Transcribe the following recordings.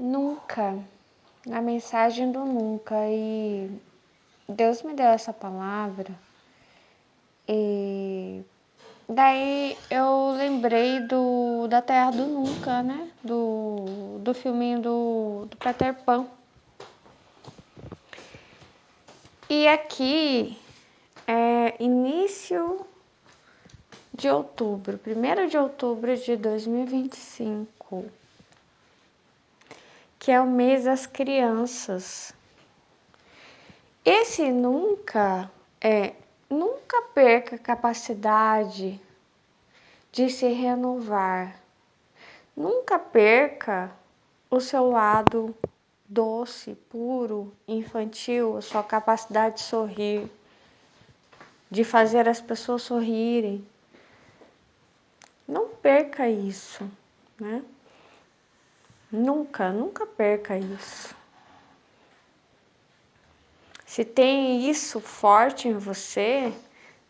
nunca, na mensagem do nunca, e Deus me deu essa palavra, e daí eu lembrei da Terra do Nunca, né? Do filminho do Peter Pan. E aqui é início de outubro, 1º de outubro de 2025, que é o mês das crianças. Esse nunca perca a capacidade de se renovar. Nunca perca o seu lado doce, puro, infantil, a sua capacidade de sorrir, de fazer as pessoas sorrirem. Não perca isso, né? Nunca perca isso. Se tem isso forte em você,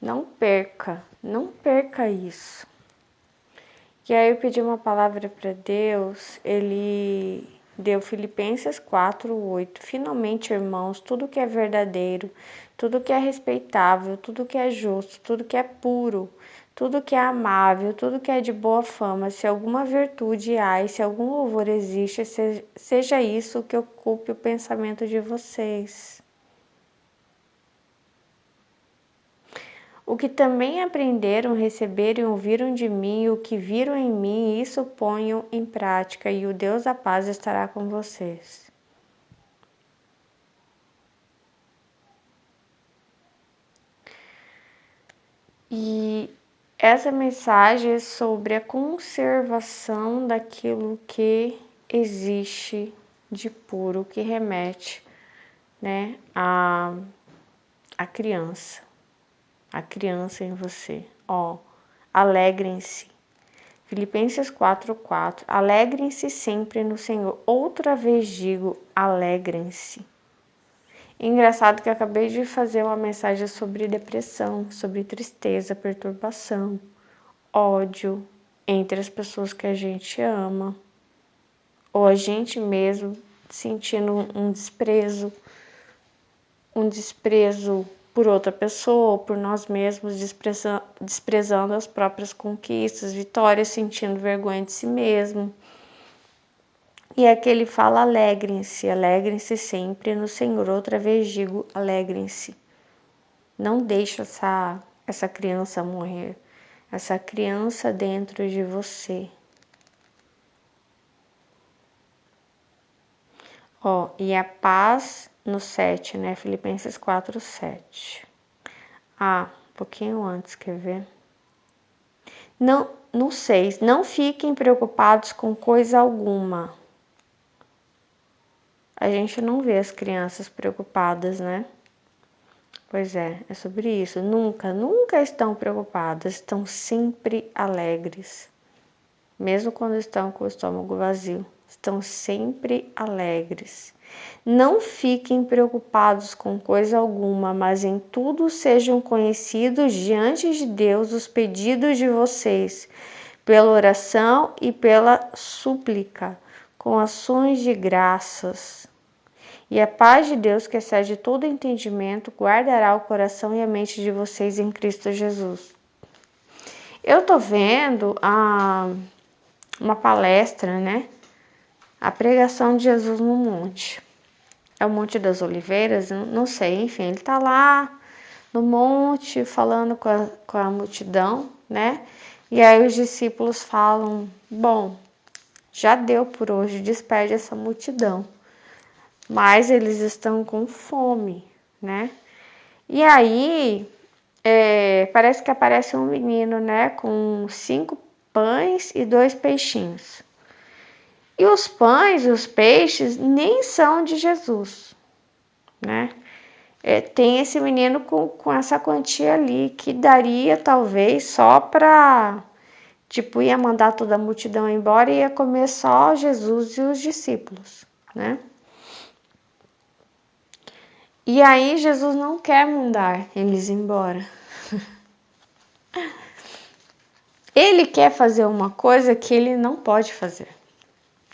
não perca isso. E aí eu pedi uma palavra para Deus, ele deu Filipenses 4:8. Finalmente, irmãos, tudo que é verdadeiro, tudo que é respeitável, tudo que é justo, tudo que é puro, tudo que é amável, tudo que é de boa fama, se alguma virtude há e se algum louvor existe, seja isso o que ocupe o pensamento de vocês. O que também aprenderam, receberam e ouviram de mim, o que viram em mim, isso ponham em prática, e o Deus da paz estará com vocês. E essa mensagem é sobre a conservação daquilo que existe de puro, que remete, né, a criança em você. Alegrem-se. Filipenses 4:4. Alegrem-se sempre no Senhor. Outra vez digo, alegrem-se. Engraçado que eu acabei de fazer uma mensagem sobre depressão, sobre tristeza, perturbação, ódio entre as pessoas que a gente ama, ou a gente mesmo sentindo um desprezo por outra pessoa, ou por nós mesmos, desprezando as próprias conquistas, vitórias, sentindo vergonha de si mesmo. E aqui ele fala, alegrem-se sempre no Senhor. Outra vez digo, alegrem-se. Não deixe essa criança morrer, essa criança dentro de você. E a paz no 7, né? Filipenses 4:7. Um pouquinho antes, quer ver? Não, no 6, não fiquem preocupados com coisa alguma. A gente não vê as crianças preocupadas, né? Pois é sobre isso. Nunca estão preocupadas, estão sempre alegres. Mesmo quando estão com o estômago vazio, estão sempre alegres. Não fiquem preocupados com coisa alguma, mas em tudo sejam conhecidos diante de Deus os pedidos de vocês, pela oração e pela súplica, com ações de graças. E a paz de Deus, que excede todo entendimento, guardará o coração e a mente de vocês em Cristo Jesus. Eu tô vendo uma palestra, né? A pregação de Jesus no monte. É o Monte das Oliveiras? Não sei, enfim, ele tá lá no monte falando com a multidão, né? E aí os discípulos falam, bom, já deu por hoje, despede essa multidão. Mas eles estão com fome, né? E aí, parece que aparece um menino, né? Com 5 pães e 2 peixinhos. E os pães e os peixes nem são de Jesus, né? Tem esse menino com essa quantia ali, que daria talvez só para, ia mandar toda a multidão embora e ia comer só Jesus e os discípulos, né? E aí Jesus não quer mandar eles embora. Ele quer fazer uma coisa que ele não pode fazer,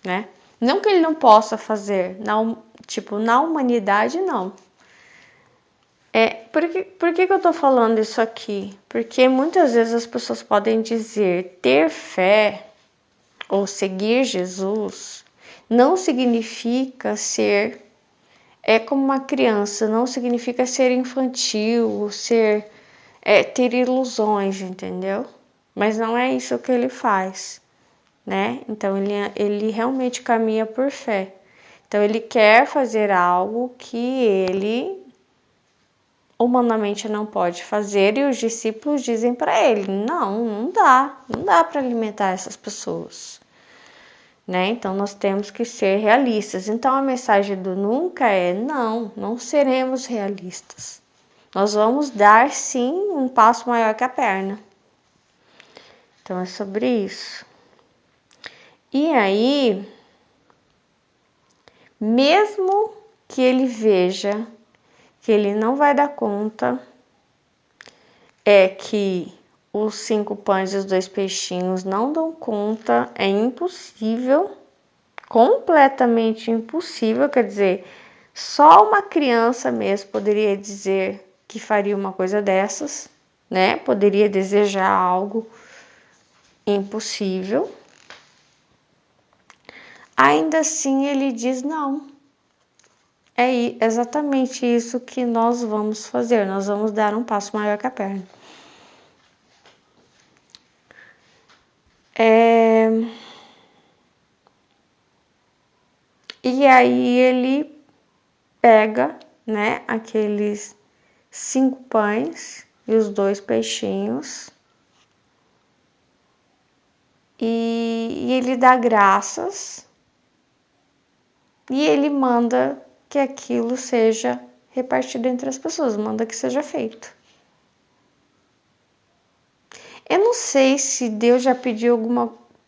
né? Não que ele não possa fazer, na humanidade não. Por que eu tô falando isso aqui? Porque muitas vezes as pessoas podem dizer ter fé ou seguir Jesus não significa ser como uma criança, não significa ser infantil, ter ilusões, entendeu? Mas não é isso que ele faz, né? Então ele realmente caminha por fé. Então ele quer fazer algo que ele humanamente não pode fazer, e os discípulos dizem para ele: não dá para alimentar essas pessoas, né? Então nós temos que ser realistas. Então a mensagem do nunca é: não seremos realistas. Nós vamos dar sim um passo maior que a perna. Então é sobre isso. E aí, mesmo que ele veja que ele não vai dar conta, que os 5 pães e os 2 peixinhos não dão conta, é impossível, completamente impossível, quer dizer, só uma criança mesmo poderia dizer que faria uma coisa dessas, né? Poderia desejar algo impossível. Ainda assim, ele diz não. É exatamente isso que nós vamos fazer. Nós vamos dar um passo maior que a perna. E aí ele pega, né, aqueles 5 pães e os 2 peixinhos e ele dá graças e ele manda que aquilo seja repartido entre as pessoas, manda que seja feito. Eu não sei se Deus já pediu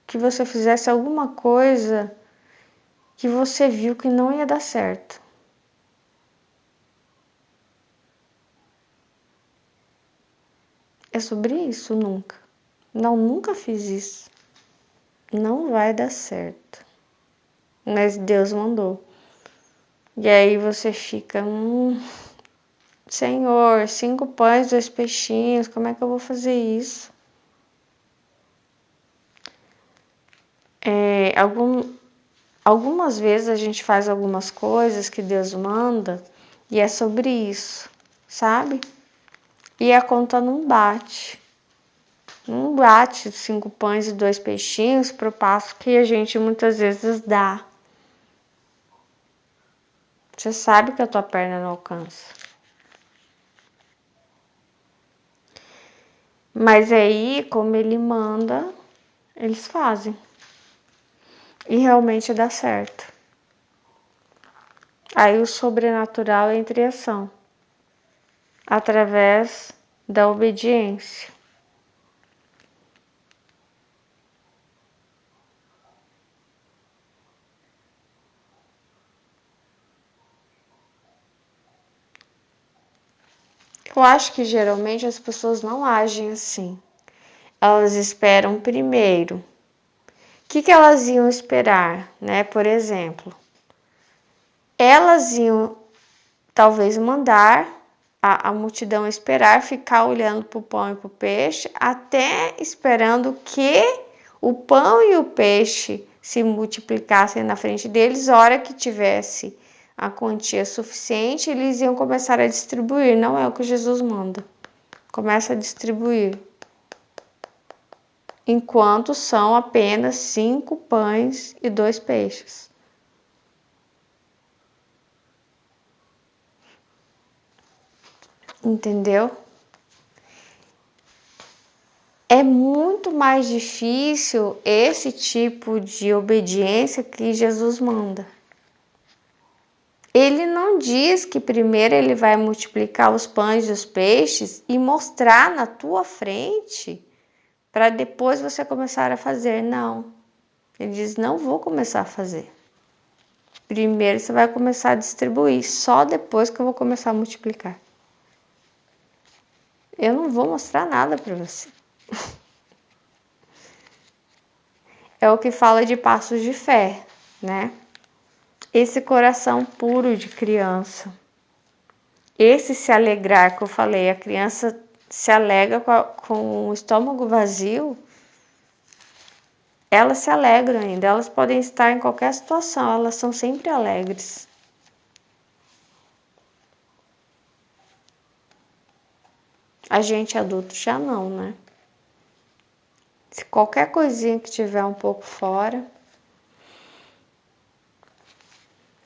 que você fizesse alguma coisa que você viu que não ia dar certo. É sobre isso, nunca. Nunca fiz isso. Não vai dar certo. Mas Deus mandou. E aí você fica, Senhor, 5 pães, 2 peixinhos, como é que eu vou fazer isso? Algumas vezes a gente faz algumas coisas que Deus manda e é sobre isso, sabe? E a conta não bate. Não bate 5 pães e 2 peixinhos pro passo que a gente muitas vezes dá. Você sabe que a tua perna não alcança. Mas aí, como ele manda, eles fazem. E realmente dá certo. Aí o sobrenatural entra em ação. Através da obediência. Eu acho que geralmente as pessoas não agem assim. Elas esperam primeiro. O que elas iam esperar, né? Por exemplo, elas iam talvez mandar a multidão esperar, ficar olhando para o pão e para o peixe, até esperando que o pão e o peixe se multiplicassem na frente deles. A hora que tivesse a quantia suficiente, eles iam começar a distribuir. Não é o que Jesus manda. Começa a distribuir. Enquanto são apenas 5 pães e 2 peixes. Entendeu? É muito mais difícil esse tipo de obediência que Jesus manda. Ele não diz que primeiro ele vai multiplicar os pães e os peixes e mostrar na tua frente para depois você começar a fazer. Não. Ele diz: não vou começar a fazer. Primeiro você vai começar a distribuir, só depois que eu vou começar a multiplicar. Eu não vou mostrar nada para você. É o que fala de passos de fé. né? Esse coração puro de criança. Esse se alegrar que eu falei, a criança se alegra com o estômago vazio, elas se alegram ainda, elas podem estar em qualquer situação, elas são sempre alegres. A gente adulto já não, né? Se qualquer coisinha que tiver um pouco fora,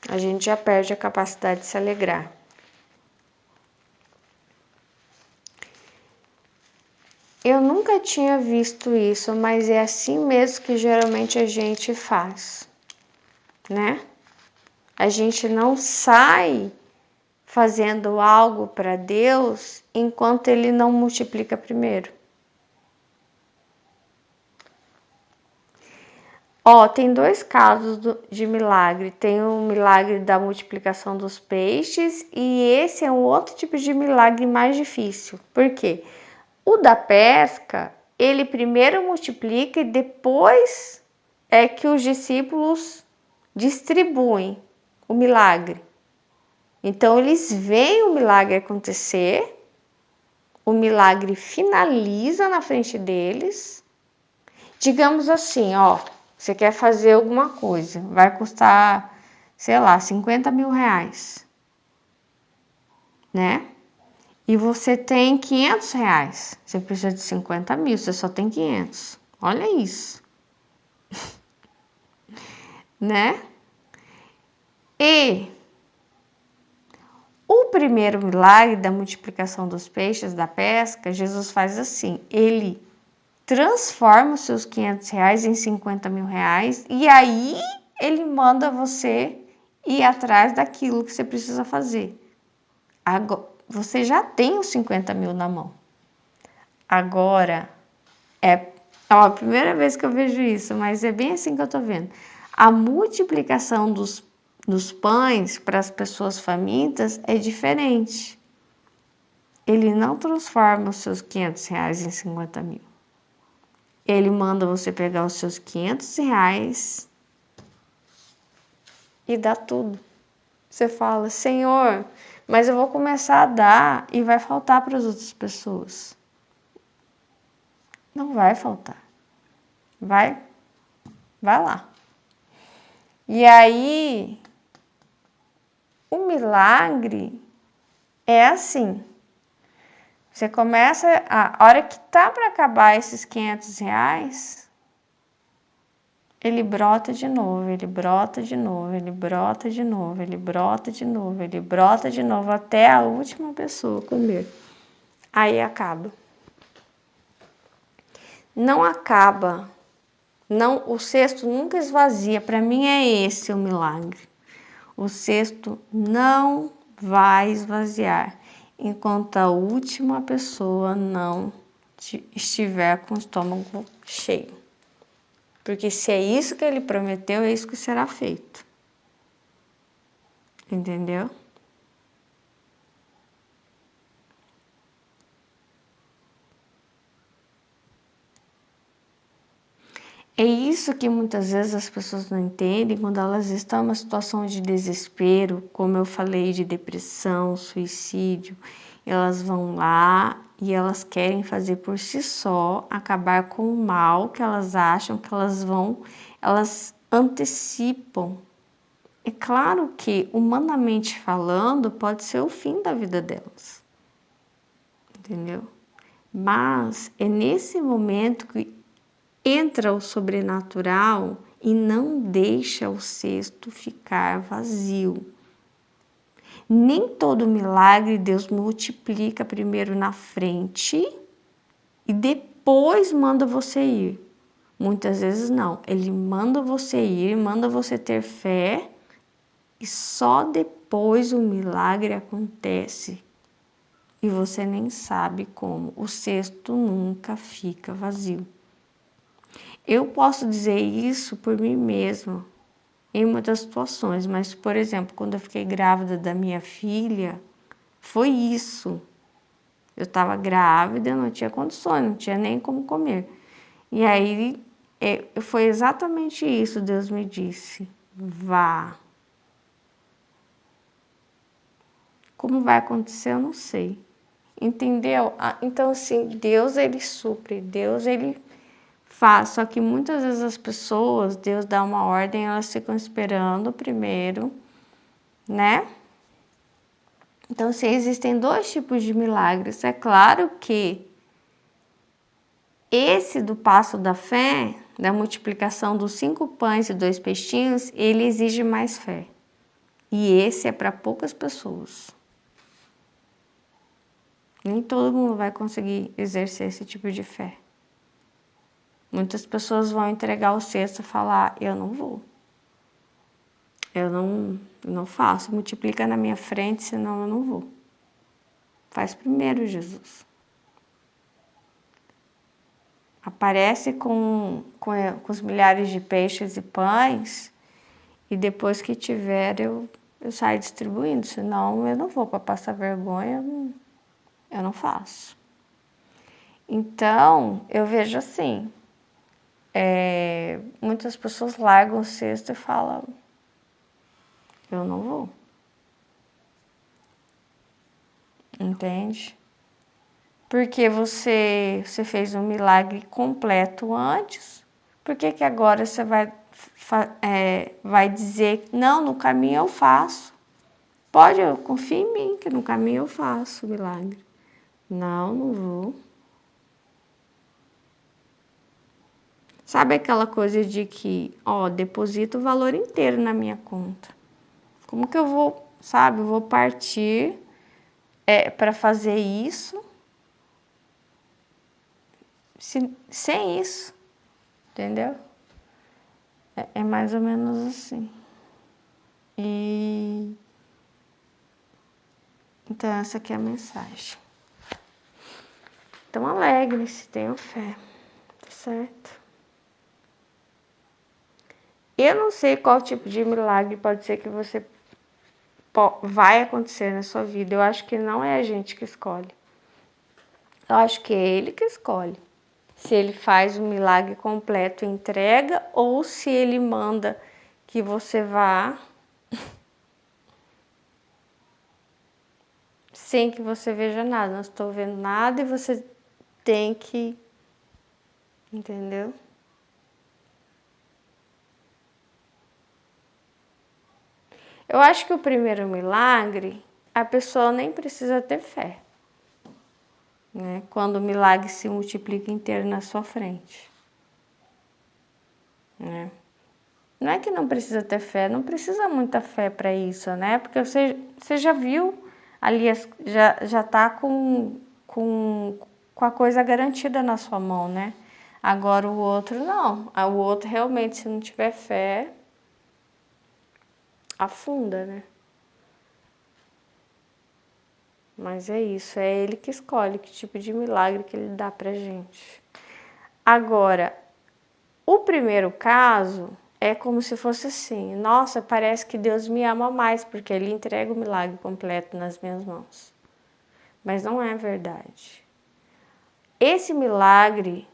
a gente já perde a capacidade de se alegrar. Eu nunca tinha visto isso, mas é assim mesmo que geralmente a gente faz, né? A gente não sai fazendo algo para Deus enquanto Ele não multiplica primeiro. Tem dois casos de milagre. Tem o milagre da multiplicação dos peixes e esse é um outro tipo de milagre mais difícil. Por quê? O da pesca, ele primeiro multiplica e depois é que os discípulos distribuem o milagre. Então, eles veem o milagre acontecer, o milagre finaliza na frente deles. Digamos assim, você quer fazer alguma coisa, vai custar, sei lá, 50 mil reais, né? E você tem 500 reais, você precisa de 50 mil, você só tem 500. Olha isso, né? E o primeiro milagre da multiplicação dos peixes, da pesca, Jesus faz assim, ele transforma os seus 500 reais em 50 mil reais e aí ele manda você ir atrás daquilo que você precisa fazer. Agora, você já tem os 50 mil na mão. Agora, é a primeira vez que eu vejo isso, mas é bem assim que eu tô vendo. A multiplicação dos pães para as pessoas famintas é diferente. Ele não transforma os seus 500 reais em 50 mil. Ele manda você pegar os seus 500 reais e dar tudo. Você fala, Senhor, mas eu vou começar a dar e vai faltar para as outras pessoas. Não vai faltar. Vai lá. E aí, o milagre é assim. Você começa, a hora que tá para acabar esses 500 reais, ele brota de novo, ele brota de novo, ele brota de novo, ele brota de novo, ele brota de novo, até a última pessoa comer. Aí acaba. Não acaba. Não, o cesto nunca esvazia. Para mim é esse o milagre. O cesto não vai esvaziar enquanto a última pessoa não estiver com o estômago cheio. Porque se é isso que ele prometeu, é isso que será feito. Entendeu? É isso que muitas vezes as pessoas não entendem quando elas estão em uma situação de desespero, como eu falei, de depressão, suicídio. Elas vão lá e elas querem fazer por si só, acabar com o mal que elas acham que elas antecipam. É claro que, humanamente falando, pode ser o fim da vida delas, entendeu? Mas é nesse momento que entra o sobrenatural e não deixa o cesto ficar vazio. Nem todo milagre Deus multiplica primeiro na frente e depois manda você ir. Muitas vezes não. Ele manda você ir, manda você ter fé e só depois o milagre acontece. E você nem sabe como. O cesto nunca fica vazio. Eu posso dizer isso por mim mesma em muitas situações, mas, por exemplo, quando eu fiquei grávida da minha filha, foi isso. Eu estava grávida, não tinha condições, não tinha nem como comer. E aí foi exatamente isso, Deus me disse. Vá. Como vai acontecer, eu não sei. Entendeu? Então, assim, Deus, ele supre, Deus, ele faz. Só que muitas vezes as pessoas, Deus dá uma ordem, elas ficam esperando primeiro, né? Então, assim, existem dois tipos de milagres. É claro que esse do passo da fé, da multiplicação dos 5 pães e 2 peixinhos, ele exige mais fé. E esse é para poucas pessoas. Nem todo mundo vai conseguir exercer esse tipo de fé. Muitas pessoas vão entregar o cesto e falar: eu não vou. Eu não faço. Multiplica na minha frente, senão eu não vou. Faz primeiro, Jesus. Aparece com os milhares de peixes e pães e depois que tiver eu saio distribuindo. Senão eu não vou para passar vergonha, eu não faço. Então, eu vejo assim, muitas pessoas largam o cesto e falam: eu não vou. Entende? Porque você fez um milagre completo antes, por que agora você vai dizer: não, no caminho eu faço? Pode, eu confio em mim que no caminho eu faço o milagre. Não, não vou. Sabe aquela coisa de que, deposita o valor inteiro na minha conta. Como que eu vou, sabe, eu vou partir para fazer isso sem isso, entendeu? É mais ou menos assim. E então essa aqui é a mensagem. Então alegre-se, tenham fé, tá certo? Eu não sei qual tipo de milagre pode ser que você vai acontecer na sua vida. Eu acho que não é a gente que escolhe. Eu acho que é ele que escolhe. Se ele faz um milagre completo e entrega, ou se ele manda que você vá sem que você veja nada. Não estou vendo nada e você tem que, entendeu? Eu acho que o primeiro milagre, a pessoa nem precisa ter fé, né? Quando o milagre se multiplica inteiro na sua frente, né? Não é que não precisa ter fé, não precisa muita fé para isso, né? Porque você já viu ali, já tá com a coisa garantida na sua mão, né? Agora o outro não. O outro realmente, se não tiver fé, afunda, né? Mas é isso, é ele que escolhe que tipo de milagre que ele dá pra gente. Agora, o primeiro caso é como se fosse assim: nossa, parece que Deus me ama mais porque ele entrega o milagre completo nas minhas mãos. Mas não é verdade. Esse milagre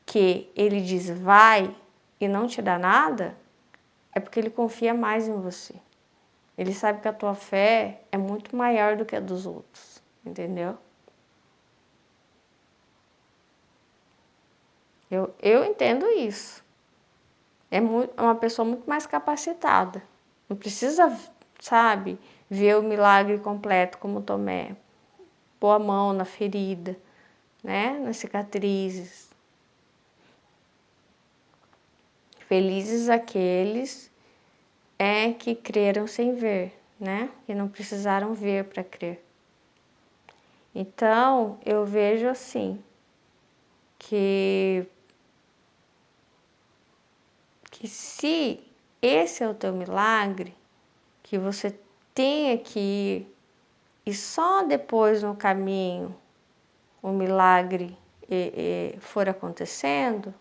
que ele diz vai e não te dá nada, é porque ele confia mais em você. Ele sabe que a tua fé é muito maior do que a dos outros, entendeu? Eu entendo isso. É uma pessoa muito mais capacitada. Não precisa, sabe, ver o milagre completo como Tomé. Pôr a mão na ferida, né? Nas cicatrizes. Felizes aqueles que creram sem ver, né? Que não precisaram ver para crer. Então, eu vejo assim, que se esse é o teu milagre, que você tenha que ir e só depois no caminho o milagre for acontecendo,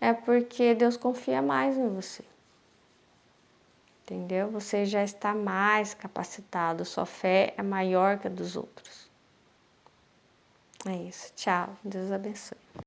é porque Deus confia mais em você. Entendeu? Você já está mais capacitado, sua fé é maior que a dos outros. É isso. Tchau. Deus abençoe.